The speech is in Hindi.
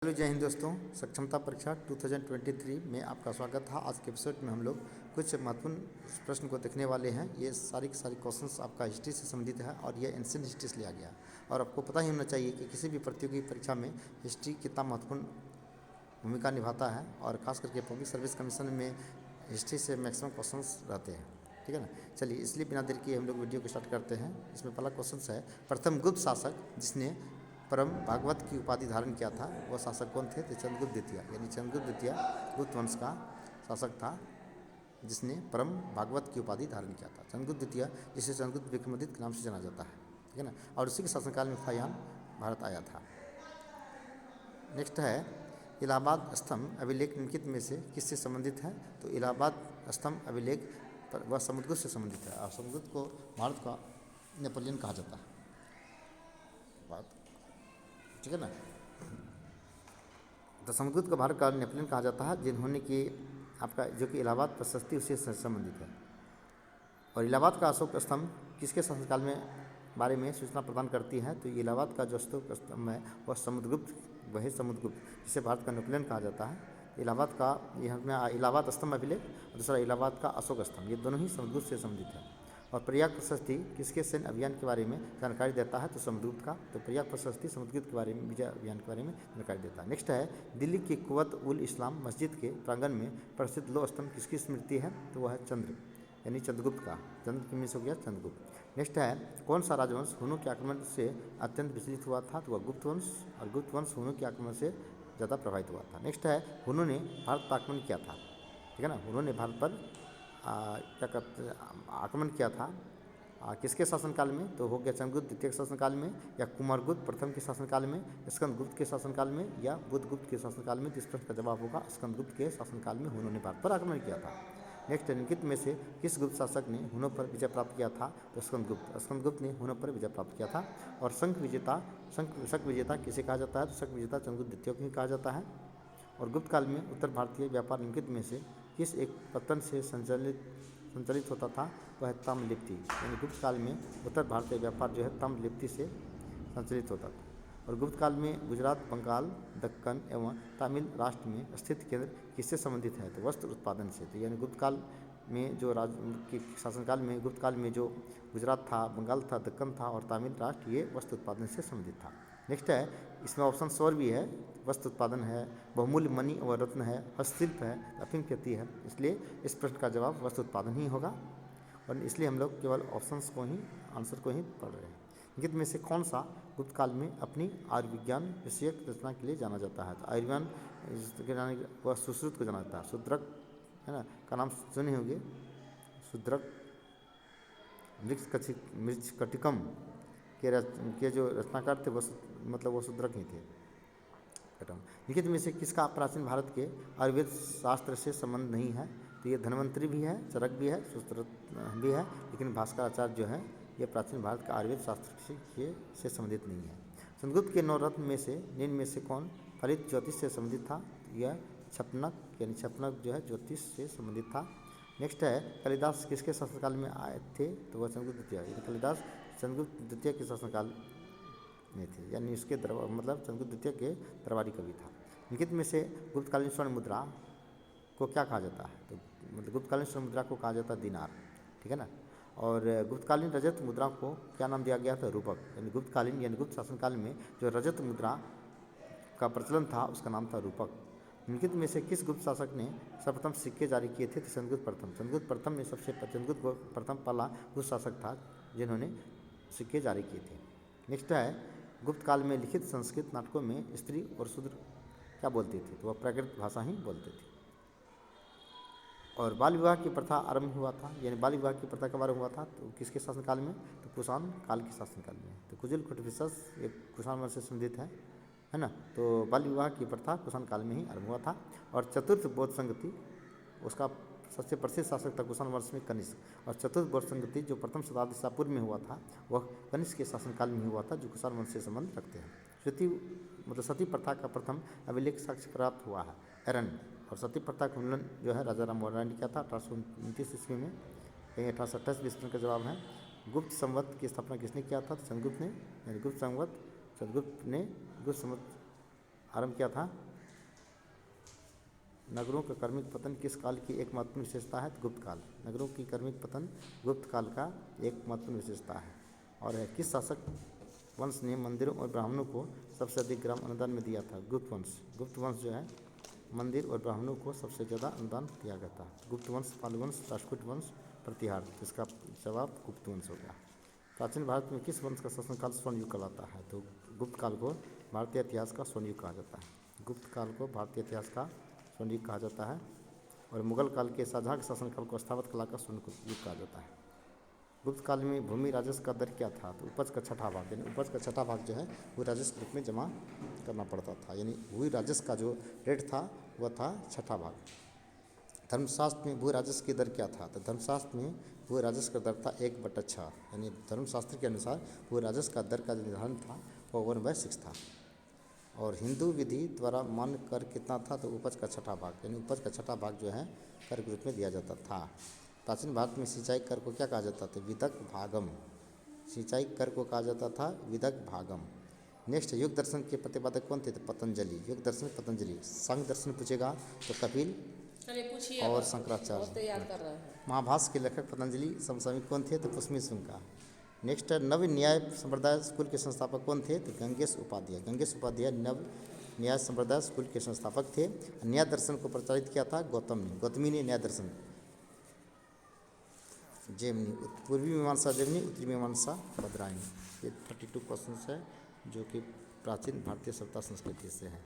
हेलो जय हिंद दोस्तों। सक्षमता परीक्षा 2023 में आपका स्वागत है। आज के एपिसोड में हम लोग कुछ महत्वपूर्ण प्रश्न को देखने वाले हैं। ये सारी के सारी क्वेश्चंस आपका हिस्ट्री से संबंधित है और ये एंशिएंट हिस्ट्री से लिया गया। और आपको पता ही होना चाहिए कि किसी भी प्रतियोगी परीक्षा में हिस्ट्री कितना महत्वपूर्ण भूमिका निभाता है और खास करके पब्लिक सर्विस कमीशन में हिस्ट्री से मैक्सिमम क्वेश्चंस रहते हैं। ठीक है ना। चलिए इसलिए बिना देर किए हम लोग वीडियो को स्टार्ट करते हैं। इसमें पहला क्वेश्चन है, प्रथम गुप्त शासक जिसने परम भागवत की उपाधि धारण किया था वह शासक कौन थे? तो चंद्रगुप्त द्वितीय, यानी चंद्रगुप्त द्वितीय गुप्त वंश का शासक था जिसने परम भागवत की उपाधि धारण किया था। चंद्रगुप्त द्वितीय जिसे चंद्रगुप्त विक्रमादित्य के नाम से जाना जाता है। ठीक है ना। और उसी के शासनकाल में फाहियान भारत आया था। नेक्स्ट है, इलाहाबाद स्तंभ अभिलेख निम्नलिखित में से किससे संबंधित है? तो इलाहाबाद स्तंभ अभिलेख वह समुद्रगुप्त से संबंधित है और समुद्रगुप्त को भारत का नेपोलियन कहा जाता है। ठीक है ना। तो समुद्रगुप्त को भारत का नेपोलियन कहा जाता है जिन्होंने कि आपका जो कि इलाहाबाद प्रशस्ति उससे संबंधित है। और इलाहाबाद का अशोक स्तंभ किसके शासनकाल में बारे में सूचना प्रदान करती है? तो इलाहाबाद का जो अशोक स्तंभ है वह समुद्रगुप्त, वही समुद्रगुप्त जिसे भारत का नेपोलियन कहा जाता है। इलाहाबाद का यहाँ इलाहाबाद स्तंभ अभिलेख और दूसरा इलाहाबाद का अशोक स्तंभ, ये दोनों ही समुद्रगुप्त से संबंधित है। और प्रयाग प्रशस्ति किसके सैन्य अभियान के बारे में जानकारी देता है? तो समुद्रगुप्त का। तो प्रयाग प्रशस्ति समुद्रगुप्त के बारे में, विजय अभियान के बारे में जानकारी देता है। नेक्स्ट है, दिल्ली की कुवत उल इस्लाम मस्जिद के प्रांगण में प्रसिद्ध लौह स्तंभ किसकी स्मृति है? तो वह है चंद्र, यानी चंद्रगुप्त का। चंद्र की मीन्स हो गया चंद्रगुप्त। नेक्स्ट है, कौन सा राजवंश हुनों के आक्रमण से अत्यंत विचलित हुआ था? तो वह गुप्त वंश, और गुप्त वंश हुनों के आक्रमण से ज़्यादा प्रभावित हुआ था। नेक्स्ट है, हुनों ने भारत पर आक्रमण किया था। ठीक है ना। हुनों ने भारत पर क्या कहते आक्रमण किया था किसके शासनकाल में? तो हो गया चंद्रगुप्त द्वितीय के शासनकाल में, या कुमारगुप्त प्रथम के शासनकाल में, स्कंदगुप्त के शासनकाल में, या बुद्धगुप्त के शासनकाल में? तो इस प्रश्न का जवाब होगा स्कंदगुप्त के शासनकाल में हुनों ने भारत पर आक्रमण किया था। नेक्स्ट, निम्नलिखित में से किस गुप्त शासक ने हुनों पर विजय प्राप्त किया था? तो स्कंदगुप्त। स्कंदगुप्त ने हुनों पर विजय प्राप्त किया था। और शंख विजेता किसे कहा जाता है? तो शंख विजेता चंद्रगुप्त द्वितीय को ही कहा जाता है। और गुप्त काल में उत्तर भारतीय व्यापार निम्नलिखित में से किस एक पत्तन से संचालित होता था? वह है ताम्रलिप्ति, यानी गुप्त काल में उत्तर भारतीय व्यापार जो है ताम्रलिप्ति से संचालित होता था। और गुप्त काल में गुजरात, बंगाल, दक्कन एवं तमिल राष्ट्र में स्थित केंद्र किससे संबंधित है? तो वस्त्र उत्पादन से। तो यानी गुप्त काल में जो के शासनकाल में गुप्त काल में जो गुजरात था, बंगाल था, दक्कन था और तमिल राष्ट्र, ये वस्त्र उत्पादन से संबंधित था। नेक्स्ट है, इसमें ऑप्शन और भी है, वस्त्र उत्पादन है, बहुमूल्य मणि और रत्न है, हस्तशिल्प है, अफीम खेती है। इसलिए इस प्रश्न का जवाब वस्त्र उत्पादन ही होगा। और इसलिए हम लोग केवल ऑप्शंस को ही, आंसर को ही पढ़ रहे हैं। निम्नलिखित में से कौन सा गुप्त काल में अपनी आयुर्विज्ञान विषयक रचना के लिए जाना जाता है? तो आयुर्विज्ञान के जाने वह सुश्रुत को जाना जाता है। शूद्रक है ना, का नाम सुने होंगे। शूद्रक मृच्छकटिकम के जो रचनाकार थे वो मतलब वो शूद्रक ही थे। निम्नलिखित में से किसका प्राचीन भारत के आयुर्वेद शास्त्र से संबंध नहीं है? तो ये धन्वंतरी भी है, चरक भी है, सूत्र भी है, लेकिन भास्कराचार्य जो है ये प्राचीन भारत का आयुर्वेद शास्त्र से संबंधित नहीं है। चंद्रगुप्त के 9 रत्न में से निम्न में से कौन फलित ज्योतिष से संबंधित था? यह छपनक, यानी छपनक जो है ज्योतिष से संबंधित था। नेक्स्ट है, कालिदास किसके शासनकाल में आए थे? तो वह चंद्रगुप्त द्वितीय, यानी कालिदास चंद्रगुप्त द्वितीय के शासनकाल में थे, यानी उसके मतलब चंद्रगुप्त द्वितीय के दरबारी कवि था। निम्नलिखित में से गुप्तकालीन स्वर्ण मुद्रा को क्या कहा जाता है? तो मतलब गुप्तकालीन स्वर्ण मुद्रा को कहा जाता है दिनार। ठीक है ना। और गुप्तकालीन रजत मुद्रा को क्या नाम दिया गया था? रूपक। यानी गुप्तकालीन यानी गुप्त शासनकाल में जो रजत मुद्रा का प्रचलन था उसका नाम था रूपक। निम्नलिखित में से किस गुप्त शासक ने सर्वप्रथम सिक्के जारी किए थे? तो चंद्रगुप्त प्रथम। चंद्रगुप्त प्रथम ने चंद्रगुप्त प्रथम पहला गुप्त शासक था जिन्होंने सिक्के जारी किए थे। नेक्स्ट है, गुप्त काल में लिखित संस्कृत नाटकों में स्त्री और शूद्र क्या बोलते थे? तो वह प्राकृत भाषा ही बोलते थे। और बाल विवाह की प्रथा आरंभ हुआ था, यानी बाल विवाह की प्रथा कब आरंभ हुआ था? तो किसके शासनकाल में? तो कुषाण काल के शासनकाल में। तो कुजिल कुटविशस एक कुषाण वंश से संबंधित है ना। तो बाल विवाह की प्रथा कुषाण काल में ही आरंभ हुआ था। और चतुर्थ बौद्ध संगति, उसका सबसे प्रसिद्ध शासक था कुषाण वंश में कनिष्क। और चतुर्थ बौद्ध संगति जो प्रथम शताब्दी ईसा पूर्व में हुआ था वह कनिष्क के शासनकाल में हुआ था, जो कुषाण वंश से संबंध रखते हैं। सती प्रथा का प्रथम अभिलेख साक्ष्य प्राप्त हुआ है एरन। और सती प्रथा का उन्मूलन जो है राजा राम मोहन राय ने किया था 1829 ईस्वी में। कहीं 1828 प्रश्न का जवाब है। गुप्त संवत की स्थापना किसने किया था? तो चंद्रगुप्त ने, यानी गुप्त संवत चंद्रगुप्त ने गुप्त संवत आरंभ किया था। नगरों का क्रमिक पतन किस काल की एक महत्वपूर्ण विशेषता है? गुप्त काल। नगरों की क्रमिक पतन गुप्त काल का एक महत्वपूर्ण विशेषता है। और है किस शासक वंश ने मंदिरों और ब्राह्मणों को सबसे अधिक ग्राम अनुदान में दिया था? गुप्त वंश। गुप्त वंश जो है मंदिर और ब्राह्मणों को सबसे ज़्यादा अनुदान दिया गया था। गुप्त वंश, पाल वंश, राष्ट्रकूट वंश, प्रतिहार। इसका जवाब गुप्त वंश हो गया। प्राचीन भारत में किस वंश का शासनकाल स्वर्ण युग कहलाता है? तो गुप्त काल को भारतीय इतिहास का स्वर्ण युग कहा जाता है। गुप्त काल को भारतीय इतिहास का स्वर्ण युग कहा जाता है। और मुगल काल के शाहजहाँ के शासनकाल को स्थापत्य कला का स्वर्ण युग कहा जाता है। गुप्त काल में भूमि राजस्व का दर क्या था? तो उपज का छठा भाग, यानी उपज का छठा भाग जो है वो राजस्व के रूप में जमा करना पड़ता था। यानी भूमि राजस्व का जो रेट था वह था छठा भाग। धर्मशास्त्र में भू राजस्व की दर क्या था? तो धर्मशास्त्र में भू राजस्व का दर था 1/6। यानी धर्मशास्त्र के अनुसार भू राजस्व का दर का जो निर्धारण था वो 1/6 था। और हिंदू विधि द्वारा मान्य कर कितना था? तो उपज का छठा भाग, यानी उपज का छठा भाग जो है कर के रूप में दिया जाता था। प्राचीन भारत में सिंचाई कर को क्या कहा जाता था? विदक भागम। सिंचाई कर को कहा जाता था विदक भागम। नेक्स्ट, योग दर्शन के प्रतिपादक कौन थे? तो पतंजलि। योग दर्शन पतंजलि। सांख्य दर्शन पूछेगा तो कपिल और शंकराचार्य। महाभाष्य के लेखक पतंजलि। समसामयिक कौन थे? तो पुष्मी शुंगा। नेक्स्ट, नव न्याय संप्रदाय स्कूल के संस्थापक कौन थे? तो गंगेश उपाध्याय। गंगेश उपाध्याय नव न्याय संप्रदाय स्कूल के संस्थापक थे। न्याय दर्शन को प्रचारित किया था गौतम ने। गौतमी ने न्याय दर्शन। जेमिनी, पूर्वी मीमांसा जेमिनी, उत्तरी मीमांसा बदरायणी। ये 32 क्वेश्चन है जो कि प्राचीन भारतीय सभ्यता संस्कृति से है।